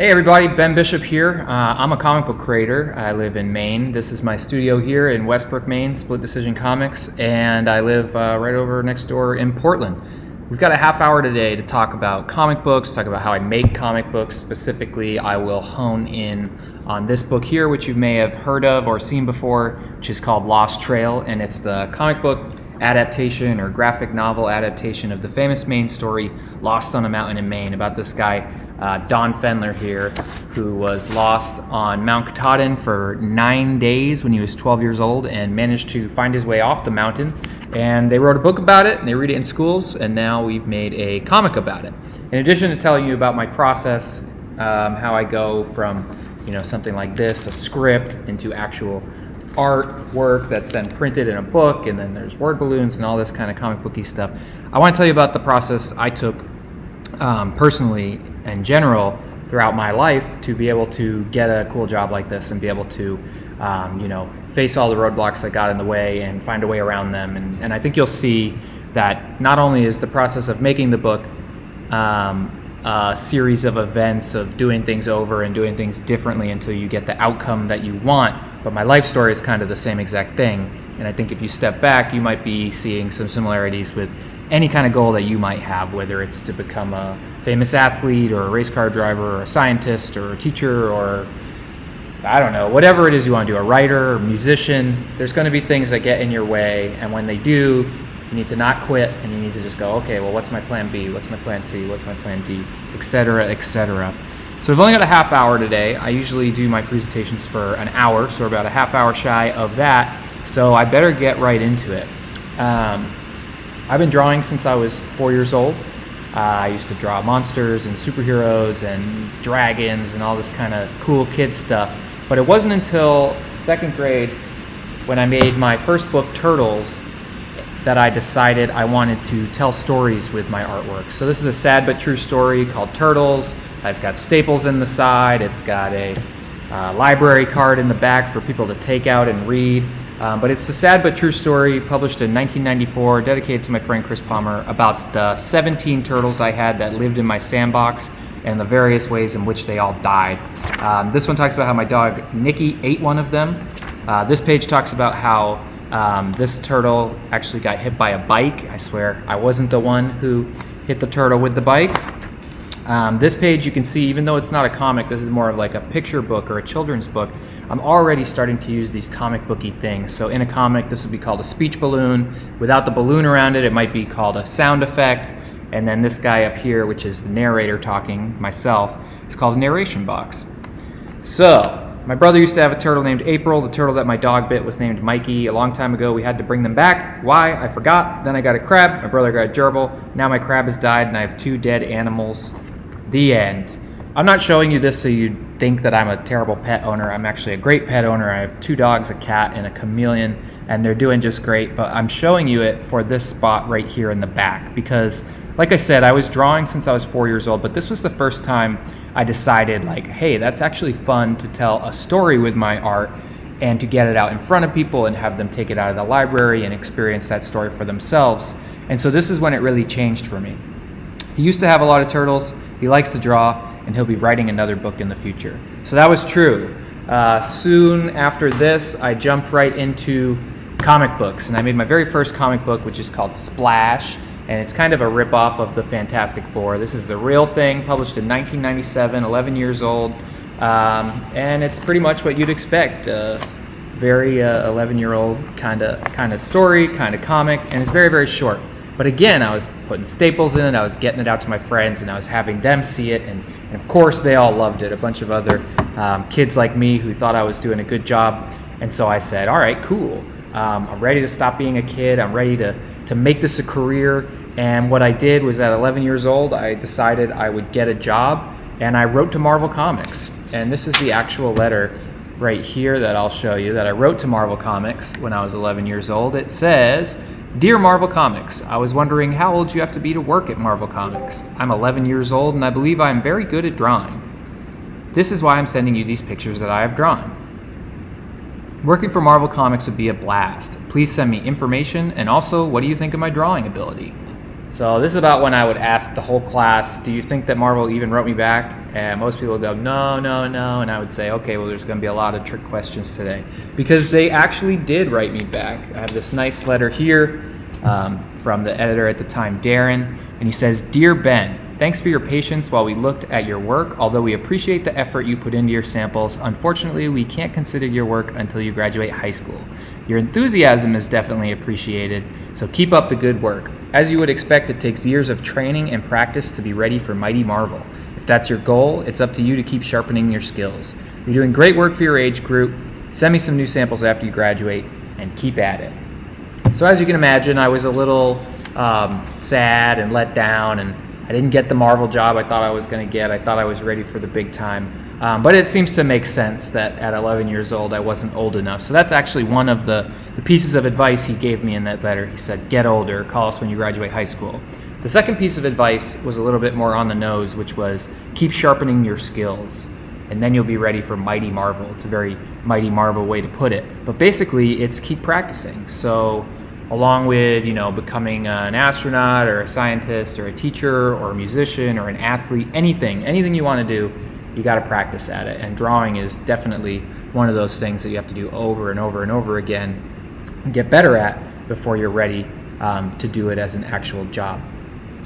Hey everybody, Ben Bishop here. I'm a comic book creator. I live in Maine. This is my studio here in Westbrook, Maine, Split Decision Comics, and I live right over next door in Portland. We've got a half hour today to talk about comic books, talk about how I make comic books. Specifically, I will hone in on this book here, which you may have heard of or seen before, which is called Lost Trail, and it's the comic book adaptation or graphic novel adaptation of the famous Maine story Lost on a Mountain in Maine, about this guy Don Fendler here, who was lost on Mount Katahdin for 9 days when he was 12 years old and managed to find his way off the mountain. And they wrote a book about it and they read it in schools, and now we've made a comic about it. In addition to telling you about my process, how I go from something like this, a script, into actual artwork that's then printed in a book, and then there's word balloons and all this kind of comic booky stuff, I want to tell you about the process I took personally in general throughout my life to be able to get a cool job like this and be able to face all the roadblocks that got in the way and find a way around them. And I think you'll see that not only is the process of making the book a series of events of doing things over and doing things differently until you get the outcome that you want, but my life story is kind of the same exact thing. And I think if you step back, you might be seeing some similarities with any kind of goal that you might have, whether it's to become a famous athlete or a race car driver or a scientist or a teacher or I don't know, whatever it is you want to do, a writer or musician. There's going to be things that get in your way, and when they do, you need to not quit, and you need to just go, okay, well, what's my plan B? What's my plan C? What's my plan D? Etc., etc. So we've only got a half hour today. I usually do my presentations for an hour, so we're about a half hour shy of that, so I better get right into it. I've been drawing since I was 4 years old. I used to draw monsters and superheroes and dragons and all this kind of cool kid stuff. But it wasn't until second grade when I made my first book, Turtles, that I decided I wanted to tell stories with my artwork. So this is a sad but true story called Turtles. It's got staples in the side. It's got a library card in the back for people to take out and read. But it's a sad but true story published in 1994, dedicated to my friend Chris Palmer, about the 17 turtles I had that lived in my sandbox and the various ways in which they all died. This one talks about how my dog Nikki ate one of them. This page talks about how this turtle actually got hit by a bike. I swear I wasn't the one who hit the turtle with the bike. This page you can see, even though it's not a comic, this is more of like a picture book or a children's book. I'm already starting to use these comic booky things. So in a comic, this would be called a speech balloon. Without the balloon around it, it might be called a sound effect. And then this guy up here, which is the narrator talking, myself, is called a narration box. So my brother used to have a turtle named April. The turtle that my dog bit was named Mikey. A long time ago, we had to bring them back. Why? I forgot. Then I got a crab. My brother got a gerbil. Now my crab has died, and I have 2 dead animals. The end. I'm not showing you this so you think that I'm a terrible pet owner. I'm actually a great pet owner. I have 2 dogs, a cat, and a chameleon, and they're doing just great. But I'm showing you it for this spot right here in the back because, like I said, I was drawing since I was 4 years old, but this was the first time I decided, like, hey, that's actually fun to tell a story with my art and to get it out in front of people and have them take it out of the library and experience that story for themselves. And so this is when it really changed for me. He used to have a lot of turtles. He likes to draw, and he'll be writing another book in the future. So that was true. Soon after this, I jumped right into comic books, and I made my very first comic book, which is called Splash, and it's kind of a rip-off of the Fantastic Four. This is the real thing, published in 1997, 11 years old, and it's pretty much what you'd expect. Very 11-year-old kind of story, kind of comic, and it's very, very short. But again, I was putting staples in it, I was getting it out to my friends, and I was having them see it, and of course they all loved it. A bunch of other kids like me who thought I was doing a good job, and so I said, all right, cool. I'm ready to stop being a kid. I'm ready to make this a career. And what I did was at 11 years old, I decided I would get a job, and I wrote to Marvel Comics. And this is the actual letter right here that I'll show you that I wrote to Marvel Comics when I was 11 years old. It says, "Dear Marvel Comics, I was wondering how old you have to be to work at Marvel Comics. I'm 11 years old and I believe I am very good at drawing. This is why I'm sending you these pictures that I have drawn. Working for Marvel Comics would be a blast. Please send me information, and also, what do you think of my drawing ability? So this is about when I would ask the whole class, do you think that Marvel even wrote me back? And most people would go, no, no, no. And I would say, okay, well, there's going to be a lot of trick questions today. Because they actually did write me back. I have this nice letter here from the editor at the time, Darren. And he says, Dear Ben, thanks for your patience while we looked at your work. Although we appreciate the effort you put into your samples, unfortunately, we can't consider your work until you graduate high school. Your enthusiasm is definitely appreciated, so keep up the good work. As you would expect, it takes years of training and practice to be ready for Mighty Marvel. If that's your goal, it's up to you to keep sharpening your skills. You're doing great work for your age group. Send me some new samples after you graduate, and keep at it. So as you can imagine, I was a little sad and let down, and I didn't get the Marvel job I thought I was going to get. I thought I was ready for the big time. But it seems to make sense that at 11 years old I wasn't old enough. So that's actually one of the pieces of advice he gave me in that letter. He said, get older, call us when you graduate high school. The second piece of advice was a little bit more on the nose, which was keep sharpening your skills, and then you'll be ready for Mighty Marvel. It's a very Mighty Marvel way to put it. But basically, it's keep practicing. So along with, becoming an astronaut or a scientist or a teacher or a musician or an athlete, anything you want to do, you got to practice at it. And drawing is definitely one of those things that you have to do over and over and over again and get better at before you're ready to do it as an actual job.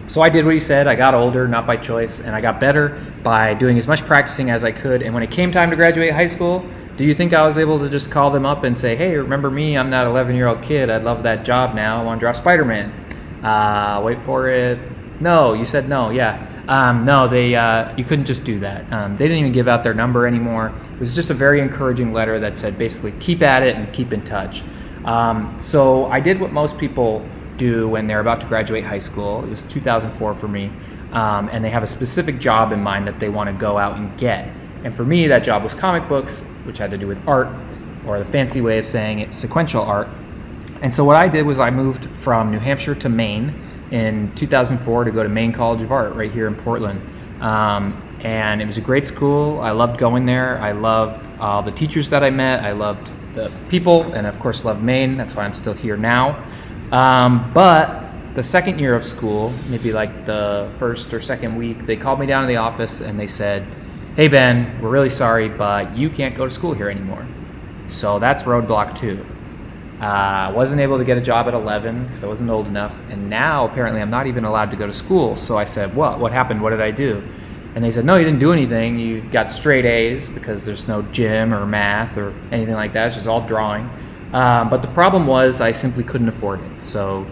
So I did what he said. I got older, not by choice, and I got better by doing as much practicing as I could. And when it came time to graduate high school, do you think I was able to just call them up and say, hey, remember me? I'm that 11-year-old kid. I'd love that job now. I want to draw Spider-Man. Wait for it. No, you said no, yeah. No, you couldn't just do that. They didn't even give out their number anymore. It was just a very encouraging letter that said basically keep at it and keep in touch. So I did what most people do when they're about to graduate high school. It was 2004 for me. And they have a specific job in mind that they want to go out and get. And for me, that job was comic books, which had to do with art, or the fancy way of saying it, sequential art. And so what I did was I moved from New Hampshire to Maine in 2004 to go to Maine College of Art right here in Portland. And it was a great school. I loved going there. I loved the teachers that I met. I loved the people, and of course loved Maine. That's why I'm still here now. But the second year of school, maybe like the first or second week, they called me down to the office and they said, hey Ben, we're really sorry, but you can't go to school here anymore. So that's roadblock 2. I wasn't able to get a job at 11 because I wasn't old enough, and now apparently I'm not even allowed to go to school. So I said, what happened? What did I do? And they said, no, you didn't do anything. You got straight A's because there's no gym or math or anything like that. It's just all drawing. But the problem was I simply couldn't afford it. So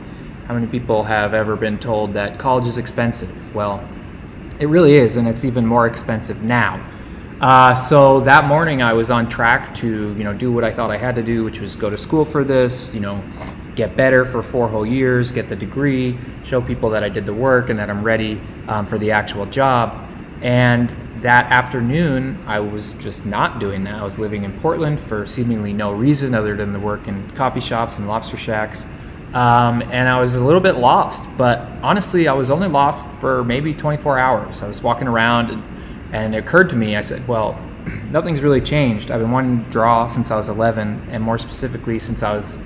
how many people have ever been told that college is expensive? Well, it really is, and it's even more expensive now. So that morning I was on track to, do what I thought I had to do, which was go to school for this, get better for 4 whole years, get the degree, show people that I did the work and that I'm ready for the actual job. And that afternoon, I was just not doing that. I was living in Portland for seemingly no reason other than the work in coffee shops and lobster shacks. And I was a little bit lost, but honestly, I was only lost for maybe 24 hours. I was walking around and it occurred to me, I said, well, nothing's really changed. I've been wanting to draw since I was 11, and more specifically, since I was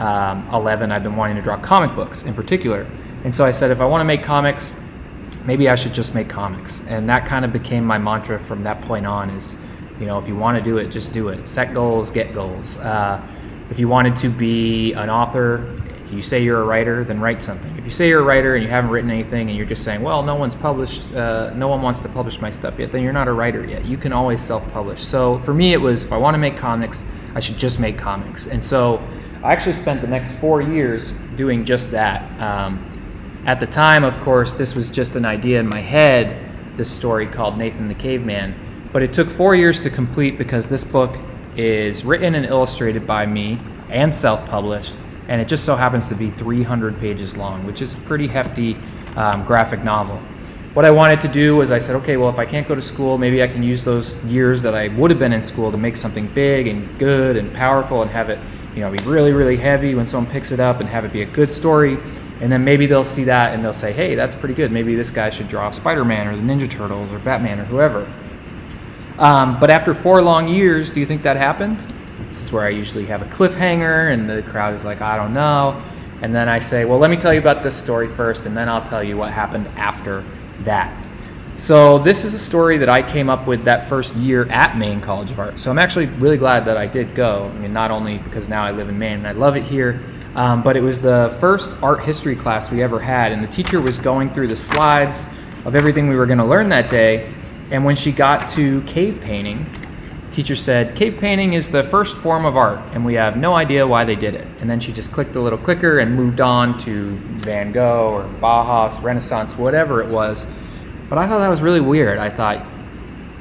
11, I've been wanting to draw comic books in particular. And so I said, if I want to make comics, maybe I should just make comics. And that kind of became my mantra from that point on is, if you want to do it, just do it. Set goals, get goals. If you wanted to be an author, you say you're a writer, then write something. If you say you're a writer and you haven't written anything and you're just saying, well, no one wants to publish my stuff yet, then you're not a writer yet. You can always self-publish. So for me, it was, if I want to make comics, I should just make comics. And so I actually spent the next 4 years doing just that. At the time, of course, this was just an idea in my head, this story called Nathan the Caveman. But it took 4 years to complete because this book is written and illustrated by me and self-published. And it just so happens to be 300 pages long, which is a pretty hefty graphic novel. What I wanted to do was I said, okay, well, if I can't go to school, maybe I can use those years that I would have been in school to make something big and good and powerful and have it, be really, really heavy when someone picks it up and have it be a good story. And then maybe they'll see that and they'll say, hey, that's pretty good. Maybe this guy should draw Spider-Man or the Ninja Turtles or Batman or whoever. But after 4 long years, do you think that happened? This is where I usually have a cliffhanger and the crowd is like, I don't know. And then I say, well, let me tell you about this story first, and then I'll tell you what happened after that. So this is a story that I came up with that first year at Maine College of Art. So I'm actually really glad that I did go. I mean, not only because now I live in Maine and I love it here, but it was the first art history class we ever had, and the teacher was going through the slides of everything we were going to learn that day. And when she got to cave painting, the teacher said, cave painting is the first form of art, and we have no idea why they did it. And then she just clicked the little clicker and moved on to Van Gogh or Bauhaus, Renaissance, whatever it was. But I thought that was really weird. I thought,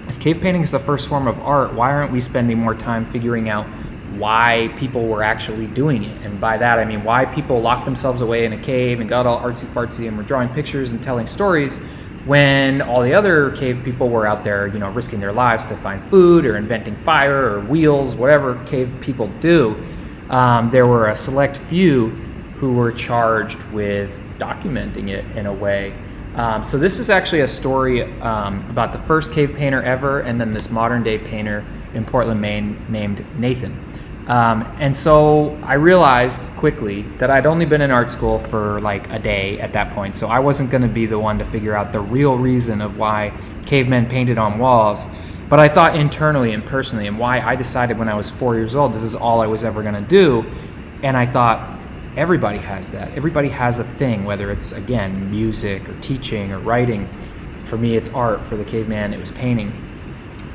if cave painting is the first form of art, why aren't we spending more time figuring out why people were actually doing it? And by that I mean why people locked themselves away in a cave and got all artsy-fartsy and were drawing pictures and telling stories when all the other cave people were out there, you know, risking their lives to find food or inventing fire or wheels, whatever cave people do. There were a select few who were charged with documenting it in a way. So this is actually a story about the first cave painter ever, and then this modern day painter in Portland, Maine named Nathan. And so I realized quickly that I'd only been in art school for like a day at that point, so I wasn't going to be the one to figure out the real reason of why cavemen painted on walls. But I thought internally and personally, and why I decided when I was 4 years old this is all I was ever going to do. And I thought, everybody has that. Everybody has a thing, whether it's, again, music or teaching or writing. For me, it's art. For the caveman, it was painting.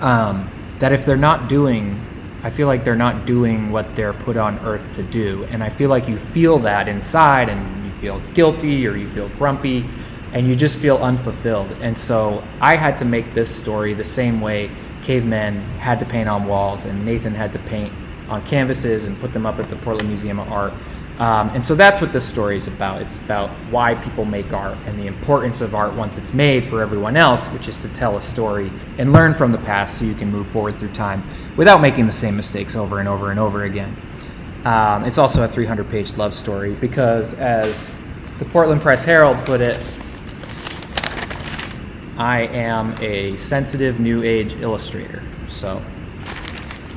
That if they're not doing, I feel like they're not doing what they're put on earth to do. And I feel like you feel that inside, and you feel guilty or you feel grumpy, and you just feel unfulfilled. And so I had to make this story the same way cavemen had to paint on walls and Nathan had to paint on canvases and put them up at the Portland Museum of Art. And so that's what this story is about. It's about why people make art and the importance of art once it's made for everyone else, which is to tell a story and learn from the past so you can move forward through time without making the same mistakes over and over and over again. It's also a 300-page love story because, as the Portland Press Herald put it, I am a sensitive new age illustrator. So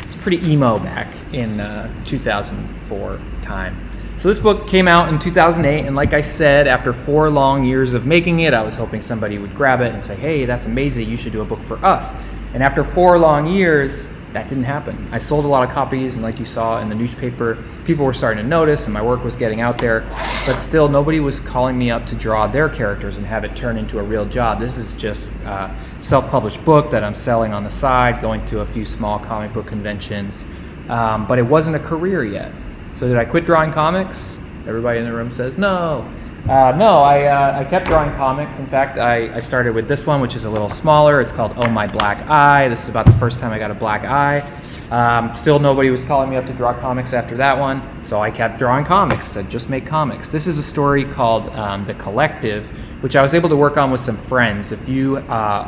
it's pretty emo back in 2004 time. So this book came out in 2008, and like I said, after 4 long years of making it, I was hoping somebody would grab it and say, hey, that's amazing, you should do a book for us. And after 4 long years, that didn't happen. I sold a lot of copies, and like you saw in the newspaper, people were starting to notice, and my work was getting out there, but still nobody was calling me up to draw their characters and have it turn into a real job. This is just a self-published book that I'm selling on the side, going to a few small comic book conventions, but it wasn't a career yet. So did I quit drawing comics? Everybody in the room says no. No, I kept drawing comics. In fact, I started with this one, which is a little smaller. It's called Oh My Black Eye. This is about the first time I got a black eye. Still nobody was calling me up to draw comics after that one, so I kept drawing comics. I said, just make comics. This is a story called The Collective, which I was able to work on with some friends. If you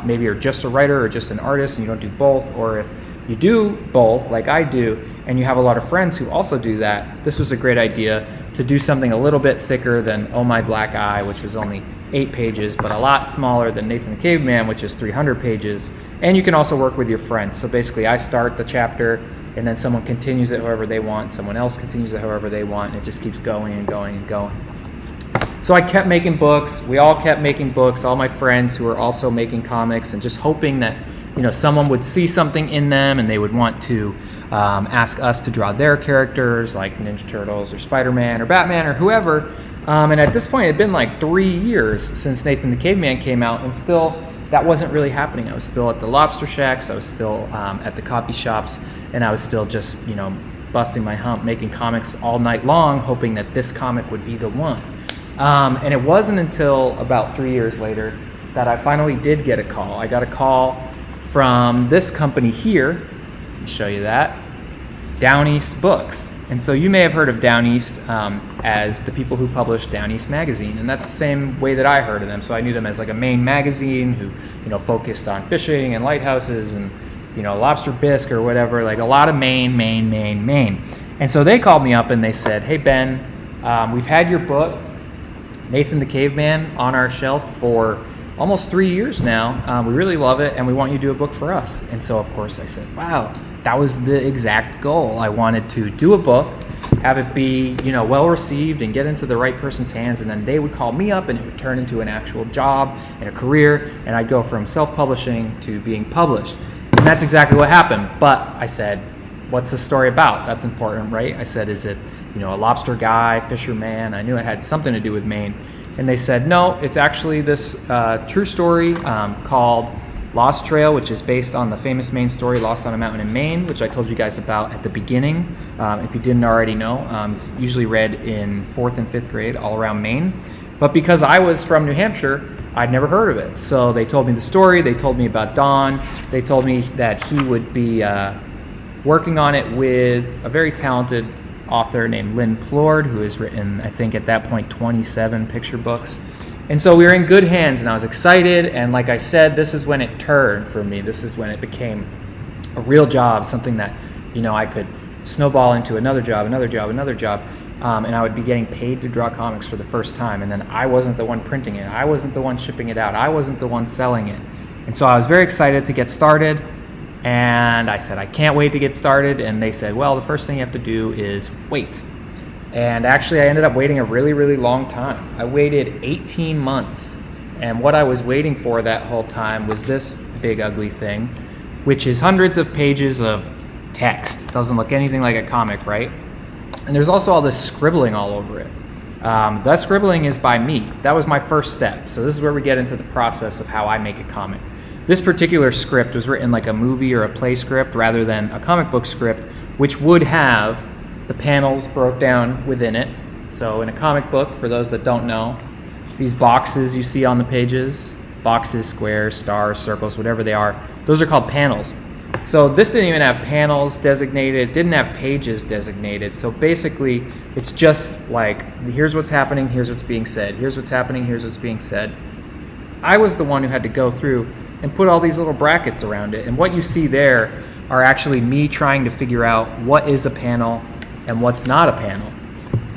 maybe are just a writer or just an artist and you don't do both, or if you do both like I do and you have a lot of friends who also do that, this was a great idea to do something a little bit thicker than Oh My Black Eye, which was only 8 pages, but a lot smaller than Nathan the Caveman, which is 300 pages. And you can also work with your friends. So basically I start the chapter and then someone continues it however they want, someone else continues it however they want, and it just keeps going and going and going. So I kept making books. We all kept making books, all my friends who were also making comics, and just hoping that, you know, someone would see something in them and they would want to ask us to draw their characters, like Ninja Turtles or Spider-Man or Batman or whoever. And at this point, it had been like 3 years since Nathan the Caveman came out, and still that wasn't really happening. I was still at the lobster shacks, I was still at the coffee shops, and I was still just, you know, busting my hump, making comics all night long, hoping that this comic would be the one. And it wasn't until about 3 years later that I finally did get a call. I got a call from this company here. Let me show you that. Down East Books. And so you may have heard of Down East as the people who published Down East magazine, and that's the same way that I heard of them. So I knew them as like a Maine magazine who, you know, focused on fishing and lighthouses and, you know, lobster bisque or whatever, like a lot of Maine. And so they called me up and they said, hey Ben, we've had your book, Nathan the Caveman, on our shelf for almost 3 years now. We really love it and we want you to do a book for us. And so of course I said, wow, that was the exact goal. I wanted to do a book have it be, you know, well received and get into the right person's hands, and then they would call me up and it would turn into an actual job and a career, and I'd go from self-publishing to being published. And that's exactly what happened. But I said, what's the story about? That's important, right? I said, is it, you know, a lobster guy, fisherman? I knew it had something to do with Maine. And they said, no, it's actually this true story called Lost Trail, which is based on the famous Maine story Lost on a Mountain in Maine, which I told you guys about at the beginning. If you didn't already know, it's usually read in 4th and 5th grade all around Maine. But because I was from New Hampshire, I'd never heard of it. So they told me the story, they told me about Don, they told me that he would be working on it with a very talented author named Lynn Plord, who has written, I think at that point, 27 picture books. And so we were in good hands, and I was excited, and like I said, this is when it turned for me. This is when it became a real job, something that, you know, I could snowball into another job, and I would be getting paid to draw comics for the first time, and then I wasn't the one printing it, I wasn't the one shipping it out, I wasn't the one selling it. And so I was very excited to get started, and I said, I can't wait to get started, and they said, well, the first thing you have to do is wait. And actually, I ended up waiting a really, really long time. I waited 18 months, and what I was waiting for that whole time was this big, ugly thing, which is hundreds of pages of text. It doesn't look anything like a comic, right? And there's also all this scribbling all over it. That scribbling is by me. That was my first step. So this is where we get into the process of how I make a comic. This particular script was written like a movie or a play script rather than a comic book script, which would have the panels broke down within it. So in a comic book, for those that don't know, these boxes you see on the pages, boxes, squares, stars, circles, whatever they are, those are called panels. So this didn't even have panels designated, didn't have pages designated. So basically, it's just like, here's what's happening, here's what's being said, here's what's happening, here's what's being said. I was the one who had to go through and put all these little brackets around it. And what you see there are actually me trying to figure out what is a panel and what's not a panel.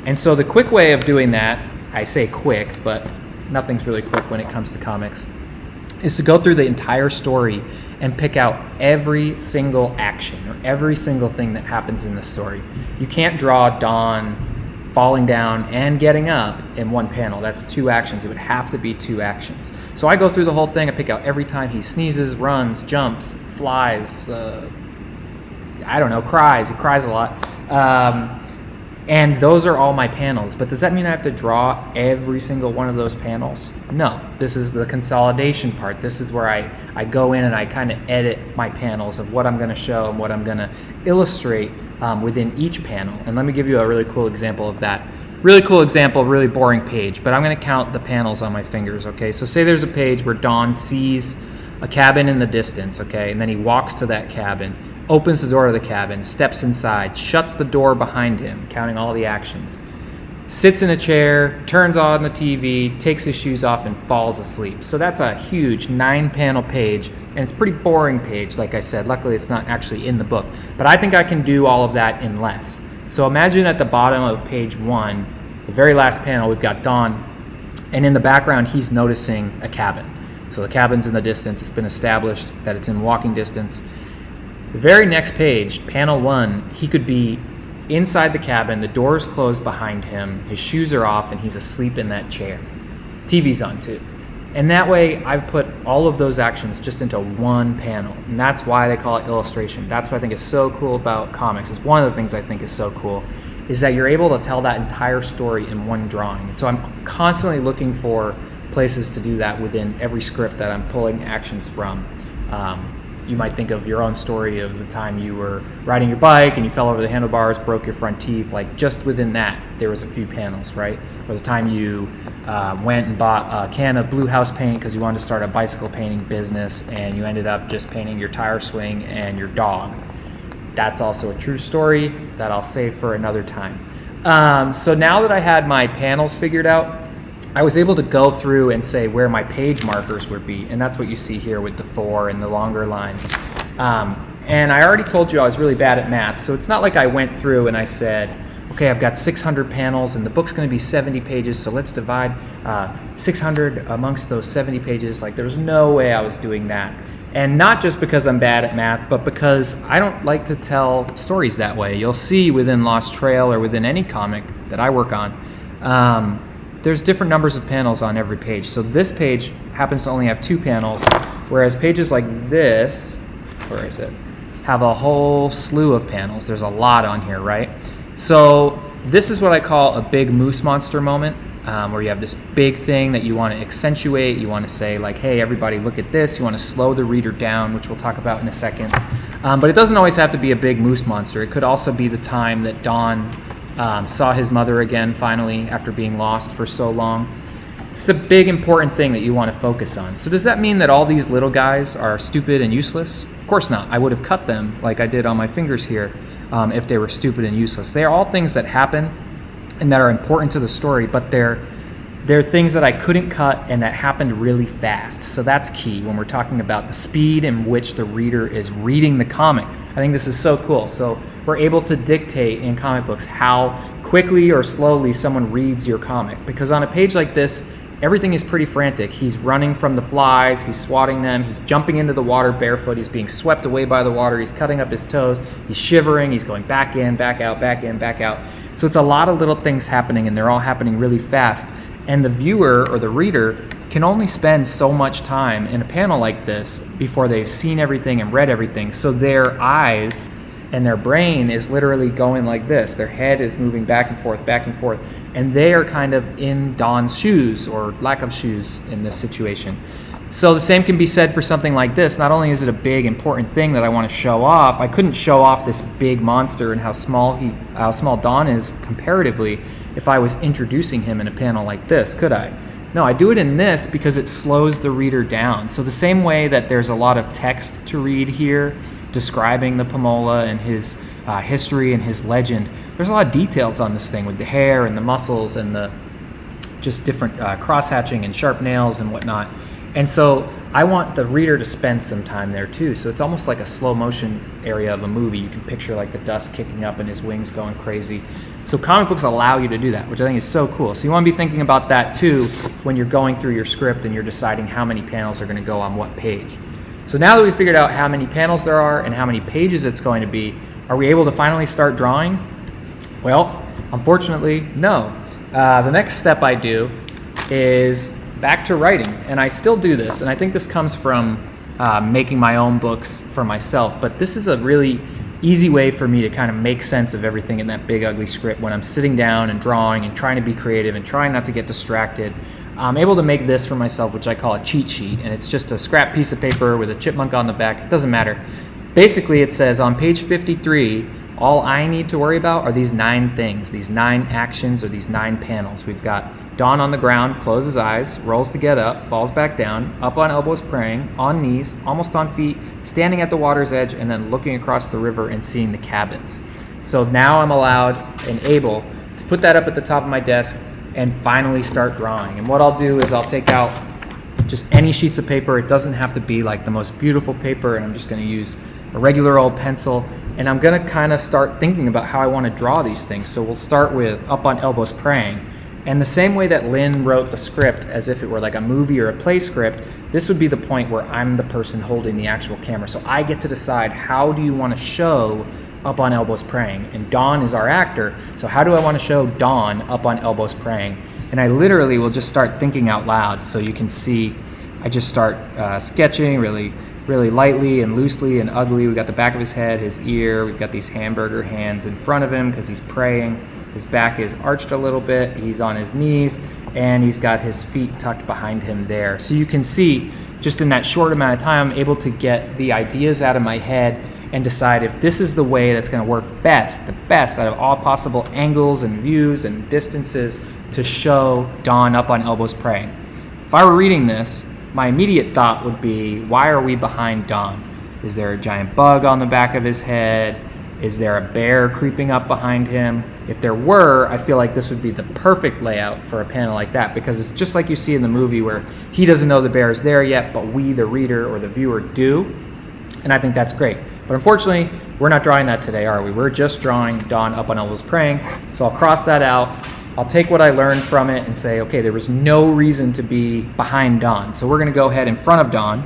And so the quick way of doing that, I say quick, but nothing's really quick when it comes to comics, is to go through the entire story and pick out every single action or every single thing that happens in the story. You can't draw Don falling down and getting up in one panel. That's 2 actions. It would have to be 2 actions. So I go through the whole thing. I pick out every time he sneezes, runs, jumps, flies, I don't know, cries. He cries a lot. And those are all my panels. But does that mean I have to draw every single one of those panels? No. This is the consolidation part. This is where I go in and I kind of edit my panels of what I'm going to show and what I'm going to illustrate within each panel. And let me give you a really cool example of that. Really cool example, really boring page, but I'm going to count the panels on my fingers, okay? So say there's a page where Don sees a cabin in the distance, okay? And then he walks to that cabin, opens the door to the cabin, steps inside, shuts the door behind him, counting all the actions, sits in a chair, turns on the TV, takes his shoes off, and falls asleep. So that's a huge 9-panel page, and it's a pretty boring page, like I said. Luckily, it's not actually in the book. But I think I can do all of that in less. So imagine at the bottom of page 1, the very last panel, we've got Don, and in the background, he's noticing a cabin. So the cabin's in the distance. It's been established that it's in walking distance. The very next page, panel 1, he could be inside the cabin, the door is closed behind him, his shoes are off, and he's asleep in that chair. TV's on too. And that way, I've put all of those actions just into one panel. And that's why they call it illustration. That's what I think is so cool about comics. It's one of the things I think is so cool, is that you're able to tell that entire story in one drawing. And so I'm constantly looking for places to do that within every script that I'm pulling actions from. You might think of your own story of the time you were riding your bike and you fell over the handlebars, broke your front teeth. Like just within that, there was a few panels, right? Or the time you went and bought a can of Blue House paint because you wanted to start a bicycle painting business and you ended up just painting your tire swing and your dog. That's also a true story that I'll save for another time. So now that I had my panels figured out, I was able to go through and say where my page markers would be, and that's what you see here with the 4 and the longer line. And I already told you I was really bad at math, so it's not like I went through and I said, okay, I've got 600 panels and the book's going to be 70 pages, so let's divide 600 amongst those 70 pages. Like, there was no way I was doing that. And not just because I'm bad at math, but because I don't like to tell stories that way. You'll see within Lost Trail or within any comic that I work on, there's different numbers of panels on every page. So this page happens to only have 2 panels, whereas pages like this, where is it, have a whole slew of panels. There's a lot on here, right? So this is what I call a big moose monster moment. Where you have this big thing that you want to accentuate, you want to say like, hey, everybody look at this, you want to slow the reader down, which we'll talk about in a second. But it doesn't always have to be a big moose monster. It could also be the time that Don saw his mother again finally after being lost for so long. It's a big important thing that you want to focus on. So does that mean that all these little guys are stupid and useless? Of course not. I would have cut them like I did on my fingers here if they were stupid and useless. They are all things that happen and that are important to the story, but they're things that I couldn't cut and that happened really fast. So that's key when we're talking about the speed in which the reader is reading the comic. I think this is so cool. So we're able to dictate in comic books how quickly or slowly someone reads your comic, because on a page like this, everything is pretty frantic. He's running from the flies, he's swatting them, he's jumping into the water barefoot, he's being swept away by the water, he's cutting up his toes, he's shivering, he's going back in, back out, back in, back out. So it's a lot of little things happening, and they're all happening really fast. And the viewer or the reader can only spend so much time in a panel like this before they've seen everything and read everything. So their eyes and their brain is literally going like this. Their head is moving back and forth, and they are kind of in Don's shoes or lack of shoes in this situation. So the same can be said for something like this. Not only is it a big important thing that I want to show off, I couldn't show off this big monster and how small Don is comparatively if I was introducing him in a panel like this, could I? No, I do it in this because it slows the reader down. So the same way that there's a lot of text to read here describing the Pomola and his history and his legend, there's a lot of details on this thing with the hair and the muscles and the just different cross-hatching and sharp nails and whatnot. And so I want the reader to spend some time there too. So it's almost like a slow motion area of a movie. You can picture like the dust kicking up and his wings going crazy. So comic books allow you to do that, which I think is so cool. So you want to be thinking about that too when you're going through your script and you're deciding how many panels are going to go on what page. So now that we've figured out how many panels there are and how many pages it's going to be, are we able to finally start drawing? Well, unfortunately, no. The next step I do is back to writing, and I still do this, and I think this comes from making my own books for myself, but this is a really easy way for me to kind of make sense of everything in that big ugly script when I'm sitting down and drawing and trying to be creative and trying not to get distracted. I'm able to make this for myself, which I call a cheat sheet, and it's just a scrap piece of paper with a chipmunk on the back. It doesn't matter. Basically, it says on page 53, all I need to worry about are these 9 things, these 9 actions or these 9 panels. We've got Don on the ground, closes eyes, rolls to get up, falls back down, up on elbows praying, on knees, almost on feet, standing at the water's edge, and then looking across the river and seeing the cabins. So now I'm allowed and able to put that up at the top of my desk and finally start drawing. And what I'll do is I'll take out just any sheets of paper. It doesn't have to be like the most beautiful paper, and I'm just going to use a regular old pencil, and I'm going to kind of start thinking about how I want to draw these things. So we'll start with up on elbows praying. And the same way that Lynn wrote the script as if it were like a movie or a play script, this would be the point where I'm the person holding the actual camera. So I get to decide, how do you want to show up on elbows praying? And Don is our actor, so how do I want to show Don up on elbows praying? And I literally will just start thinking out loud. So you can see I just start sketching really lightly and loosely and ugly. We've got the back of his head, his ear, we've got these hamburger hands in front of him because he's praying. His back is arched a little bit, he's on his knees, and he's got his feet tucked behind him there. So you can see, just in that short amount of time, I'm able to get the ideas out of my head and decide if this is the way that's going to work best, the best out of all possible angles and views and distances to show Don up on elbows praying. If I were reading this, my immediate thought would be, why are we behind Don? Is there a giant bug on the back of his head? Is there a bear creeping up behind him? If there were, I feel like this would be the perfect layout for a panel like that, because it's just like you see in the movie where he doesn't know the bear is there yet, but we, the reader or the viewer, do. And I think that's great. But unfortunately, we're not drawing that today, are we? We're just drawing Don up on elbows praying. So I'll cross that out. I'll take what I learned from it and say, okay, there was no reason to be behind Don. So we're going to go ahead in front of Don.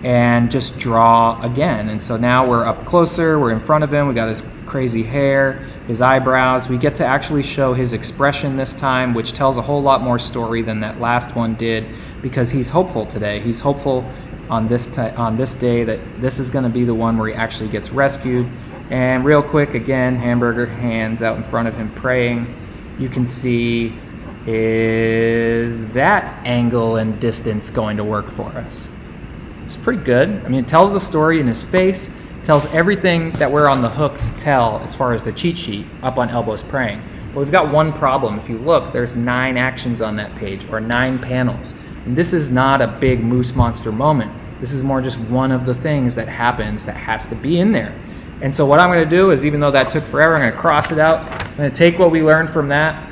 and just draw again. And so now we're up closer, we're in front of him, we got his crazy hair, his eyebrows. We get to actually show his expression this time, which tells a whole lot more story than that last one did, because he's hopeful today. He's hopeful on this day that this is going to be the one where he actually gets rescued. And real quick, again, hamburger hands out in front of him praying. You can see, is that angle and distance going to work for us? It's pretty good. I mean, it tells the story in his face, tells everything that we're on the hook to tell as far as the cheat sheet, up on elbows praying. But we've got one problem. If you look, there's 9 actions on that page, or 9 panels. And this is not a big moose monster moment. This is more just one of the things that happens that has to be in there. And so what I'm going to do is, even though that took forever, I'm going to cross it out. I'm going to take what we learned from that.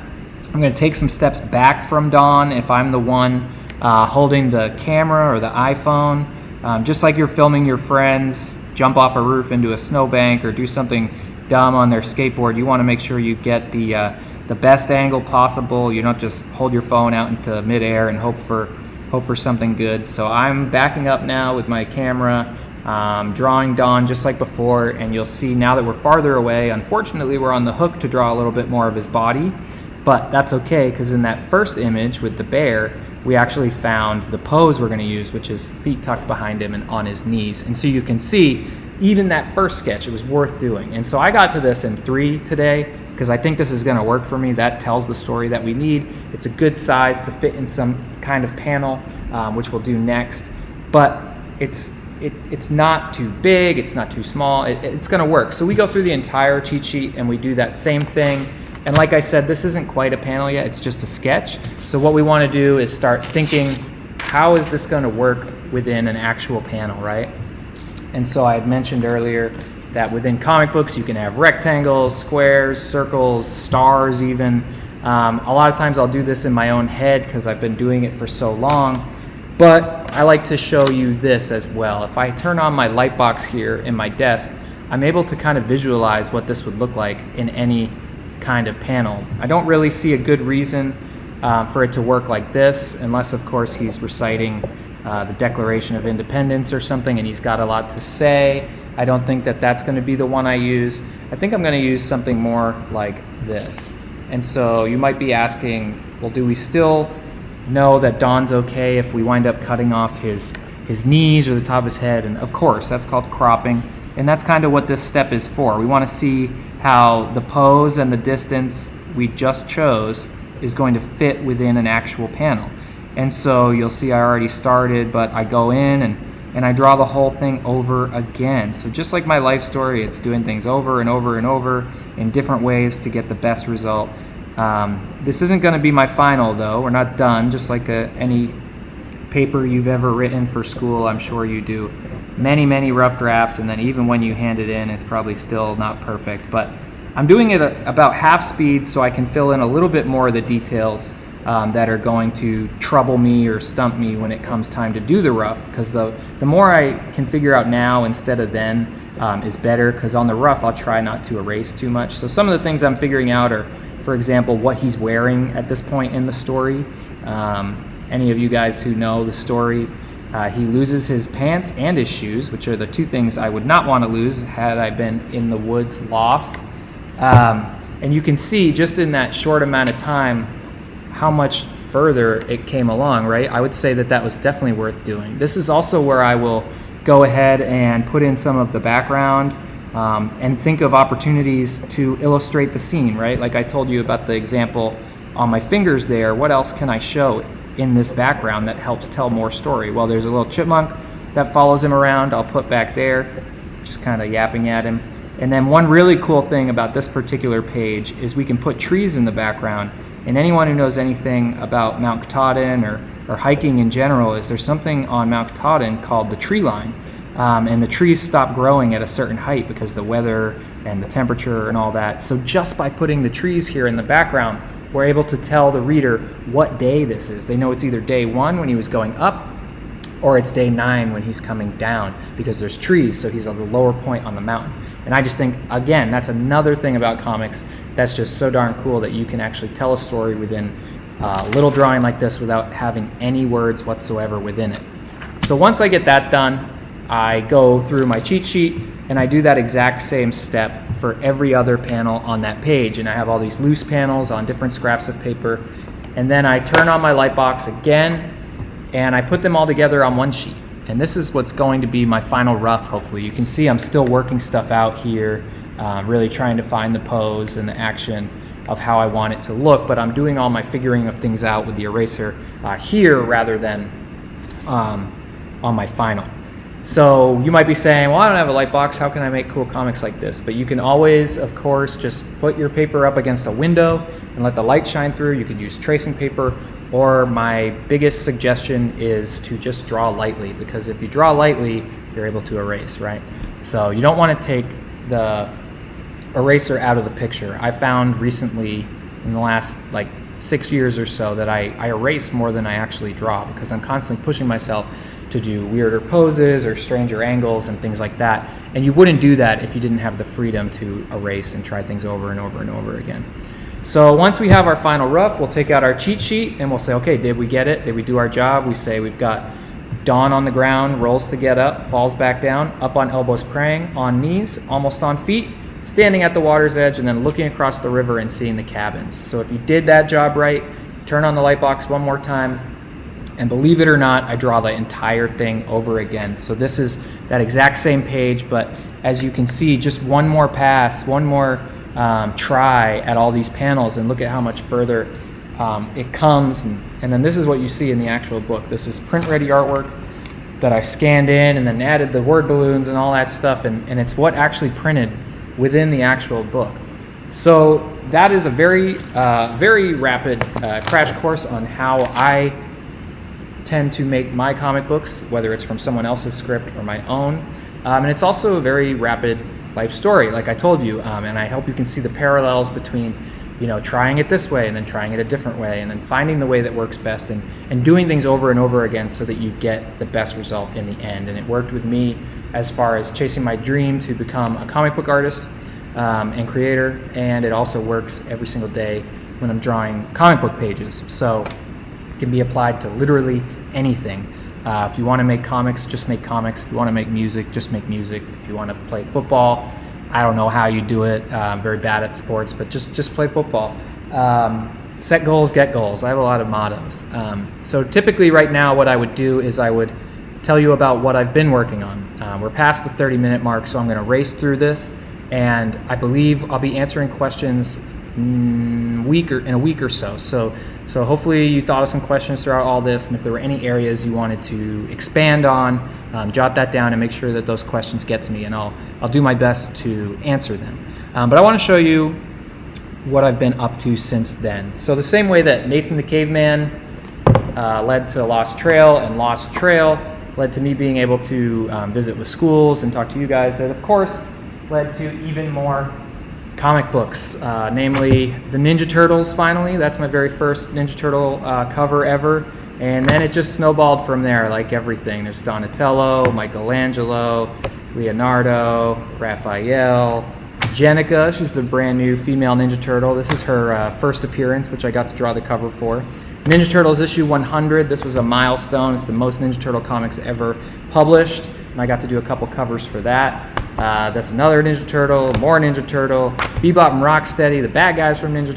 I'm going to take some steps back from Don if I'm the one holding the camera or the iPhone. Just like you're filming your friends jump off a roof into a snowbank or do something dumb on their skateboard, you want to make sure you get the best angle possible. You don't just hold your phone out into midair and hope for something good. So I'm backing up now with my camera, drawing Don just like before, and you'll see now that we're farther away, unfortunately we're on the hook to draw a little bit more of his body, but that's okay, because in that first image with the bear, we actually found the pose we're going to use, which is feet tucked behind him and on his knees. And so you can see, even that first sketch, it was worth doing. And so I got to this in 3 today, because I think this is going to work for me. That tells the story that we need. It's a good size to fit in some kind of panel, which we'll do next. But it's not too big, it's not too small, it's going to work. So we go through the entire cheat sheet and we do that same thing. And like I said, this isn't quite a panel yet, it's just a sketch. So what we want to do is start thinking, how is this going to work within an actual panel, right? And so I had mentioned earlier that within comic books you can have rectangles, squares, circles, stars even. A lot of times I'll do this in my own head because I've been doing it for so long, but I like to show you this as well. If I turn on my light box here in my desk, I'm able to kind of visualize what this would look like in any kind of panel. I don't really see a good reason for it to work like this, unless of course he's reciting the Declaration of Independence or something and he's got a lot to say. I don't think that that's going to be the one I use. I think I'm going to use something more like this. And so you might be asking, well, do we still know that Don's okay if we wind up cutting off his knees or the top of his head? And of course, that's called cropping. And that's kind of what this step is for. We want to see how the pose and the distance we just chose is going to fit within an actual panel. And so you'll see I already started, but I go in and I draw the whole thing over again. So just like my life story, it's doing things over and over and over in different ways to get the best result. This isn't going to be my final though. We're not done. Just like any paper you've ever written for school, I'm sure you do many rough drafts, and then even when you hand it in, it's probably still not perfect. But I'm doing it about half speed so I can fill in a little bit more of the details that are going to trouble me or stump me when it comes time to do the rough, because the more I can figure out now instead of then is better, because on the rough I'll try not to erase too much. So some of the things I'm figuring out are, for example, what he's wearing at this point in the story. Any of you guys who know the story, he loses his pants and his shoes, which are the 2 things I would not want to lose had I been in the woods lost. And you can see just in that short amount of time how much further it came along, right? I would say that that was definitely worth doing. This is also where I will go ahead and put in some of the background and think of opportunities to illustrate the scene, right? Like I told you about the example on my fingers there. What else can I show in this background that helps tell more story? Well, there's a little chipmunk that follows him around. I'll put back there, just kind of yapping at him. And then one really cool thing about this particular page is we can put trees in the background. And anyone who knows anything about Mount Katahdin or hiking in general, is there's something on Mount Katahdin called the tree line. And the trees stop growing at a certain height because the weather and the temperature and all that. So just by putting the trees here in the background, we're able to tell the reader what day this is. They know it's either day 1 when he was going up, or it's day 9 when he's coming down, because there's trees, so he's at the lower point on the mountain. And I just think, again, that's another thing about comics that's just so darn cool, that you can actually tell a story within a little drawing like this without having any words whatsoever within it. So once I get that done, I go through my cheat sheet and I do that exact same step for every other panel on that page. And I have all these loose panels on different scraps of paper. And then I turn on my light box again and I put them all together on one sheet. And this is what's going to be my final rough, hopefully. You can see I'm still working stuff out here, really trying to find the pose and the action of how I want it to look, but I'm doing all my figuring of things out with the eraser here rather than on my final. So you might be saying, well, I don't have a light box, how can I make cool comics like this? But you can always, of course, just put your paper up against a window and let the light shine through. You could use tracing paper, or my biggest suggestion is to just draw lightly, because if you draw lightly, you're able to erase, right? So you don't want to take the eraser out of the picture. I found recently in the last like 6 years or so that I erase more than I actually draw, because I'm constantly pushing myself to do weirder poses or stranger angles and things like that. And you wouldn't do that if you didn't have the freedom to erase and try things over and over and over again. So once we have our final rough, we'll take out our cheat sheet and we'll say, okay, did we get it? Did we do our job? We say we've got Dawn on the ground, rolls to get up, falls back down, up on elbows praying, on knees, almost on feet, standing at the water's edge, and then looking across the river and seeing the cabins. So if you did that job right, turn on the light box one more time, and believe it or not, I draw the entire thing over again. So this is that exact same page, but as you can see, just one more pass, one more try at all these panels, and look at how much further it comes. And then this is what you see in the actual book. This is print-ready artwork that I scanned in and then added the word balloons and all that stuff, and it's what actually printed within the actual book. So that is a very, very rapid crash course on how I tend to make my comic books, whether it's from someone else's script or my own. And it's also a very rapid life story, like I told you, and I hope you can see the parallels between, you know, trying it this way and then trying it a different way and then finding the way that works best, and doing things over and over again so that you get the best result in the end. And it worked with me as far as chasing my dream to become a comic book artist and creator, and it also works every single day when I'm drawing comic book pages. So it can be applied to literally anything. If you want to make comics, just make comics. If you want to make music, just make music. If you want to play football, I don't know how you do it. I'm very bad at sports, but just play football. Set goals, get goals. I have a lot of mottos. So typically right now what I would do is I would tell you about what I've been working on. We're past the 30-minute mark, so I'm going to race through this, and I believe I'll be answering questions in a week or so. So hopefully you thought of some questions throughout all this, and if there were any areas you wanted to expand on, jot that down and make sure that those questions get to me, and I'll do my best to answer them. But I want to show you what I've been up to since then. So the same way that Nathan the Caveman led to Lost Trail, and Lost Trail led to me being able to visit with schools and talk to you guys, that of course led to even more comic books, namely the Ninja Turtles. Finally, that's my very first Ninja Turtle cover ever, and then it just snowballed from there, like everything. There's Donatello, Michelangelo, Leonardo, Raphael, Jenica. She's the brand new female Ninja Turtle. This is her first appearance, which I got to draw the cover for. Ninja Turtles issue 100. This was a milestone. It's the most Ninja Turtle comics ever published, and I got to do a couple covers for that. That's another Ninja Turtle, more Ninja Turtle, Bebop and Rocksteady, the bad guys from Ninja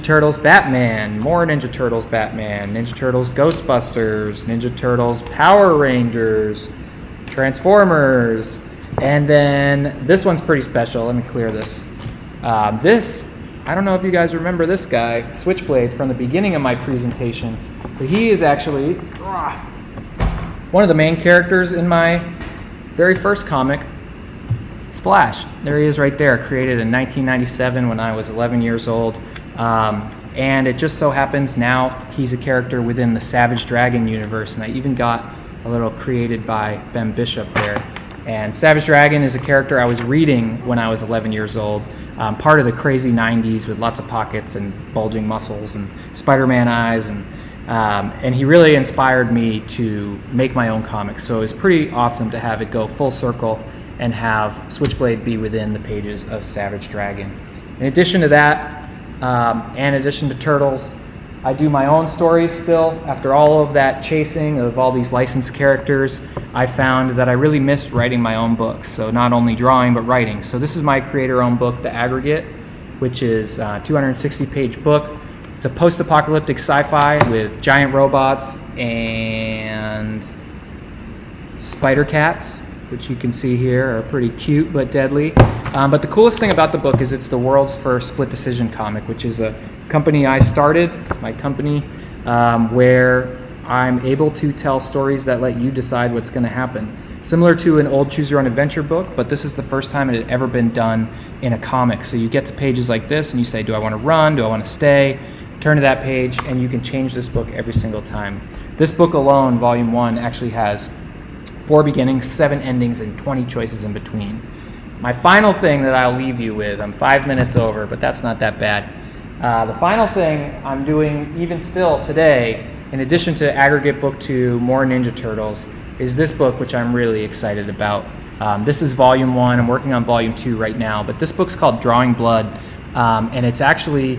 Turtles Batman, more Ninja Turtles Batman, Ninja Turtles Ghostbusters, Ninja Turtles Power Rangers, Transformers, and then this one's pretty special. Let me clear this. I don't know if you guys remember this guy, Switchblade, from the beginning of my presentation, but he is actually one of the main characters in my very first comic, Splash. There he is right there, created in 1997 when I was 11 years old. And it just so happens now he's a character within the Savage Dragon universe, and I even got a little created by Ben Bishop there. And Savage Dragon is a character I was reading when I was 11 years old, part of the crazy 90s with lots of pockets and bulging muscles and Spider-Man eyes, and he really inspired me to make my own comics. So it was pretty awesome to have it go full circle and have Switchblade be within the pages of Savage Dragon. In addition to that, and in addition to Turtles, I do my own stories still. After all of that chasing of all these licensed characters, I found that I really missed writing my own books. So not only drawing, but writing. So this is my creator-owned book, The Aggregate, which is a 260-page book. It's a post-apocalyptic sci-fi with giant robots and spider cats, which you can see here are pretty cute but deadly. But the coolest thing about the book is it's the world's first split decision comic, which is a company I started. It's my company where I'm able to tell stories that let you decide what's going to happen. Similar to an old Choose Your Own Adventure book, but this is the first time it had ever been done in a comic. So you get to pages like this and you say, do I want to run? Do I want to stay? Turn to that page and you can change this book every single time. This book alone, volume 1, actually has 4 beginnings, 7 endings, and 20 choices in between. My final thing that I'll leave you with, I'm 5 minutes over, but that's not that bad. The final thing I'm doing even still today, in addition to Aggregate Book 2, more Ninja Turtles, is this book, which I'm really excited about. This is volume 1. I'm working on volume 2 right now, but this book's called Drawing Blood, and it's actually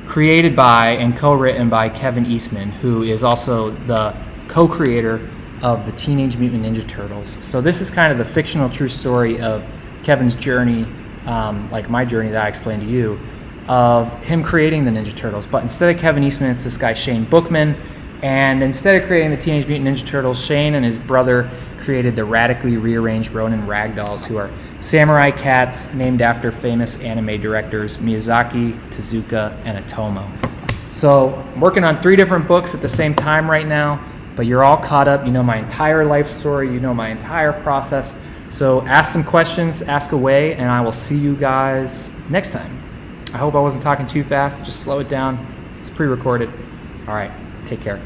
created by and co-written by Kevin Eastman, who is also the co-creator of the Teenage Mutant Ninja Turtles. So this is kind of the fictional true story of Kevin's journey, like my journey that I explained to you, of him creating the Ninja Turtles. But instead of Kevin Eastman, it's this guy Shane Bookman. And instead of creating the Teenage Mutant Ninja Turtles, Shane and his brother created the radically rearranged Ronin ragdolls, who are samurai cats named after famous anime directors Miyazaki, Tezuka, and Otomo. So I'm working on 3 different books at the same time right now, but you're all caught up. You know my entire life story. You know my entire process. So ask some questions, ask away, and I will see you guys next time. I hope I wasn't talking too fast. Just slow it down. It's pre-recorded. All right, take care.